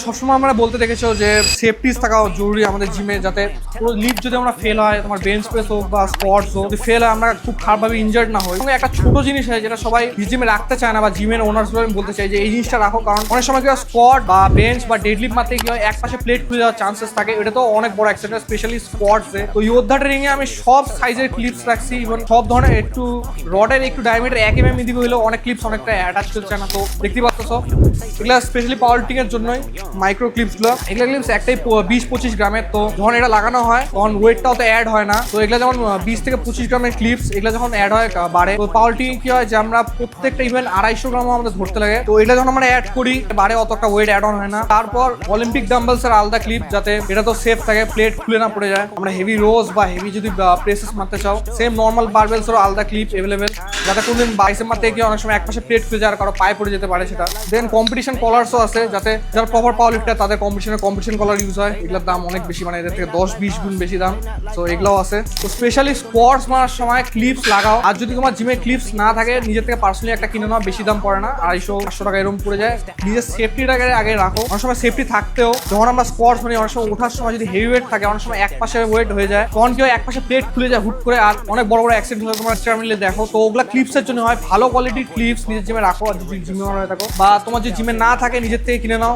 সবসময় আমরা বলতে দেখেছো যে সেফটিস থাকা জরুরি আমাদের জিমে, যাতে পুরো লিফট যদি আমরা ফেল হয়, তোমার বেঞ্চ প্রেস হোক বা স্কোয়াটস হোক, যদি ফেল হয় আমরা খুব খারাপভাবে ইনজার্ড না হই। এবং একটা ছোট জিনিস হয় যেটা সবাই জিমে রাখতে চায় না, বা জিমের ওনার্স আমি বলতে চাই যে এই জিনিসটা রাখো, কারণ অনেক সময় কি হয় স্কোয়াট বা বেঞ্চ বা ডেডলিফট মারতে কি হয় এক পাশে প্লেট খুলে যাওয়ার চান্সেস থাকে। এটা তো অনেক বড় অ্যাক্সিডেন্ট, স্পেশালি স্কোয়াটসে। তো যোদ্ধা ট্রেনিং এ আমি সব সাইজের ক্লিপস রাখছি, ইভেন সব ধরনের একটু রডের একটু ডায়ামিটার 1 mm দিকে হলেও অনেক ক্লিপস অনেকটা অ্যাটাচ করছে না। তো দেখতে পাচ্ছ সব এগুলা স্পেশালি পাওয়ার লিফটিং এর জন্যই মাইক্রো ক্লিপস গুলো। এগুলা ক্লিপস একটাই 20-25 গ্রামের। তো যখন এটা লাগানো হয় তখন ওয়েটটাও তো অ্যাড হয় না। তো এগুলা যেমন 20 থেকে 25 গ্রামের ক্লিপস, এগুলা যখন অ্যাড হয় বাড়ে। তো পাওয়ার লিফটিং কি হয় যে আমরা প্রত্যেকটা ইভেন 250 গ্রামও আমাদের ধরতে লাগে। তো এটা যখন আমরা অ্যাড করি বাড়ে, অত একটা ওয়েট অ্যাড অন হয় না। তারপর অলিম্পিক ডাম্বলস এর আলাদা ক্লিপ, যাতে এটা তো সেফ থাকে, প্লেট খুলে না পড়ে যায়। আমরা হেভি রোজ বা হেভি যদি প্রেসেস মারতে চাও, সেম নর্মাল বারবেলস এর আলাদা ক্লিপ এভেলেবেল, যাতে কোনদিন বাইসেপ মারতে গিয়ে অনেক সময় এক পাশে প্লেট খুলে যায় আর কারো পায়ে পড়ে যেতে পারে সেটা। দেন কম্পিটিশন কলারসও আছে, যাতে যারা প্রপার পাওয়ার লিফটার তাদের কম্পিটিশন কলার ইউজ হয়। এগুলোর দাম অনেক বেশি, মানে এদের থেকে 10-20 গুণ বেশি দাম। তো এগুলোও আছে। তো স্পেশালি স্কোয়াটস মারার সময় ক্লিপস লাগাও। আর যদি তোমার জিমে ক্লিপস না থাকে, নিজের থেকে পার্সোনালি একটা কিনে নাও, বেশি দাম পড়ে না, 250-500 টাকা এরকম পড়ে যায়। নিজের সেফটিটাকে আগে রাখো। অনেক সময় সেফটি থাকতেও যখন আমরা স্কোয়াটস মানে অনেক সময় ওঠার সময় যদি হেভি ওয়েট থাকে, অনেক সময় এক পাশে ওয়েট হয়ে যায়, তখন কি হয় এক পাশে প্লেট খুলে যায় হুট করে, আর অনেক বড় বড় অ্যাক্সিডেন্ট হয়ে তোমার মিলে দেখো। তো ওগুলা ক্লিপসের জন্য হয়। ভালো কোয়ালিটির ক্লিপস নিজের জিমে রাখো, আর যদি জিমে থাকো বা তোমার যদি জিমে না থাকে নিজের থেকে কিনে নাও।